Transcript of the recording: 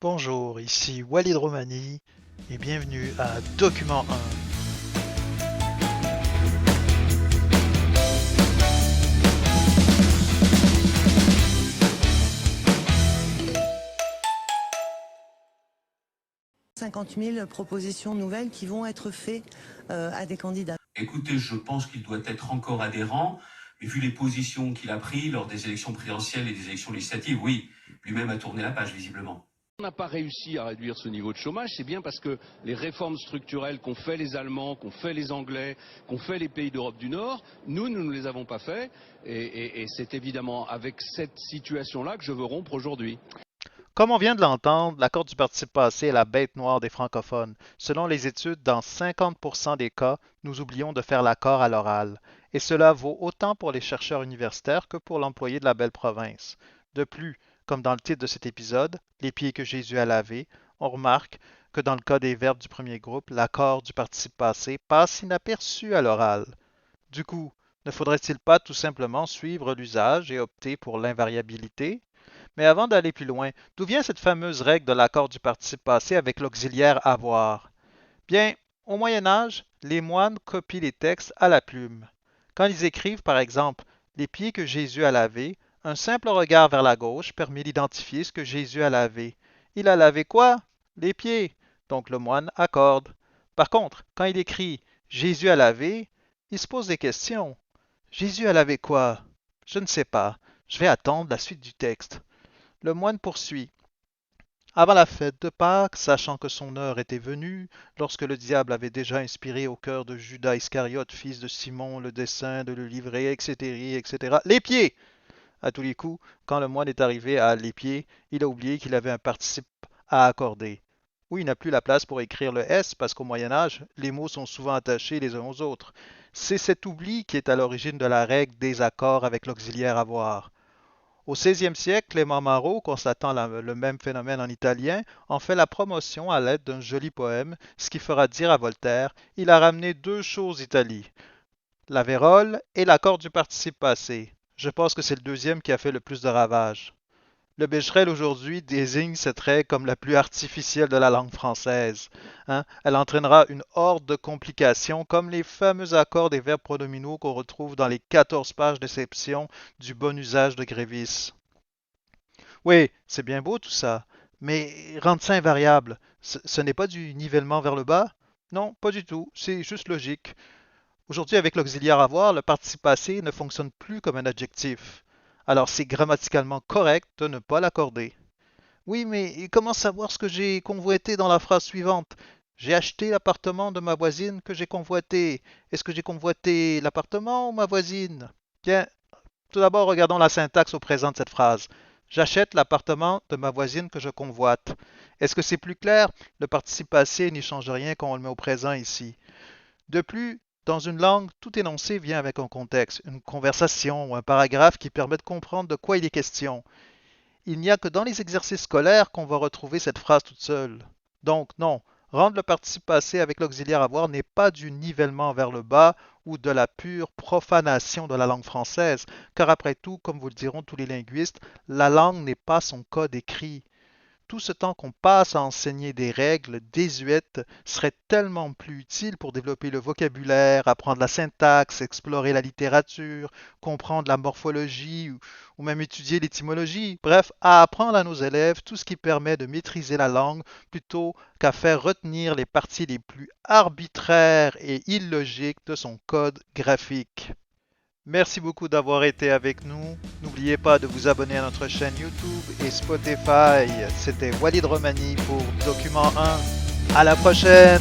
Bonjour, ici Walid Romani et bienvenue à Document 1. 50 000 propositions nouvelles qui vont être faites à des candidats. Écoutez, je pense qu'il doit être encore adhérent, mais vu les positions qu'il a prises lors des élections présidentielles et des élections législatives, oui, lui-même a tourné la page visiblement. On n'a pas réussi à réduire ce niveau de chômage, c'est bien parce que les réformes structurelles qu'ont fait les Allemands, qu'ont fait les Anglais, qu'ont fait les pays d'Europe du Nord, nous ne les avons pas fait, et c'est évidemment avec cette situation-là que je veux rompre aujourd'hui. Comme on vient de l'entendre, l'accord du participe passé est la bête noire des francophones. Selon les études, dans 50% des cas, nous oublions de faire l'accord à l'oral. Et cela vaut autant pour les chercheurs universitaires que pour l'employé de la belle province. De plus, comme dans le titre de cet épisode, Les pieds que Jésus a lavés, on remarque que dans le cas des verbes du premier groupe, l'accord du participe passé passe inaperçu à l'oral. Du coup, ne faudrait-il pas tout simplement suivre l'usage et opter pour l'invariabilité? Mais avant d'aller plus loin, d'où vient cette fameuse règle de l'accord du participe passé avec l'auxiliaire avoir? Bien, au Moyen Âge, les moines copient les textes à la plume. Quand ils écrivent, par exemple, les pieds que Jésus a lavés, un simple regard vers la gauche permet d'identifier ce que Jésus a lavé. Il a lavé quoi? Les pieds. Donc le moine accorde. Par contre, quand il écrit Jésus a lavé, il se pose des questions. Jésus a lavé quoi? Je ne sais pas. Je vais attendre la suite du texte. Le moine poursuit. Avant la fête de Pâques, sachant que son heure était venue, lorsque le diable avait déjà inspiré au cœur de Judas Iscariote, fils de Simon, le dessein de le livrer, etc., les pieds! À tous les coups, quand le moine est arrivé à les pieds, il a oublié qu'il avait un participe à accorder. Oui, il n'a plus la place pour écrire le S parce qu'au Moyen Âge, les mots sont souvent attachés les uns aux autres. C'est cet oubli qui est à l'origine de la règle des accords avec l'auxiliaire avoir. Au XVIe siècle, Clément Marot, constatant le même phénomène en italien, en fait la promotion à l'aide d'un joli poème, ce qui fera dire à Voltaire, il a ramené deux choses d'Italie, la vérole et l'accord du participe passé. Je pense que c'est le deuxième qui a fait le plus de ravages. Le Becherel aujourd'hui désigne cette règle comme la plus artificielle de la langue française. Elle entraînera une horde de complications comme les fameux accords des verbes pronominaux qu'on retrouve dans les 14 pages d'exception du bon usage de Grévis. Oui, c'est bien beau tout ça, mais rendre ça invariable, ce n'est pas du nivellement vers le bas? Non, pas du tout, c'est juste logique. Aujourd'hui, avec l'auxiliaire avoir, le participe passé ne fonctionne plus comme un adjectif. Alors c'est grammaticalement correct de ne pas l'accorder. Oui, mais comment savoir ce que j'ai convoité dans la phrase suivante? J'ai acheté l'appartement de ma voisine que j'ai convoité. Est-ce que j'ai convoité l'appartement ou ma voisine? Bien, tout d'abord, regardons la syntaxe au présent de cette phrase. J'achète l'appartement de ma voisine que je convoite. Est-ce que c'est plus clair? Le participe passé n'y change rien quand on le met au présent ici. De plus, dans une langue, tout énoncé vient avec un contexte, une conversation ou un paragraphe qui permet de comprendre de quoi il est question. Il n'y a que dans les exercices scolaires qu'on va retrouver cette phrase toute seule. Donc non, rendre le participe passé avec l'auxiliaire avoir n'est pas du nivellement vers le bas ou de la pure profanation de la langue française, car après tout, comme vous le diront tous les linguistes, la langue n'est pas son code écrit. Tout ce temps qu'on passe à enseigner des règles désuètes serait tellement plus utile pour développer le vocabulaire, apprendre la syntaxe, explorer la littérature, comprendre la morphologie ou même étudier l'étymologie. Bref, à apprendre à nos élèves tout ce qui permet de maîtriser la langue plutôt qu'à faire retenir les parties les plus arbitraires et illogiques de son code graphique. Merci beaucoup d'avoir été avec nous. N'oubliez pas de vous abonner à notre chaîne YouTube et Spotify. C'était Walid Romani pour Document 1. À la prochaine!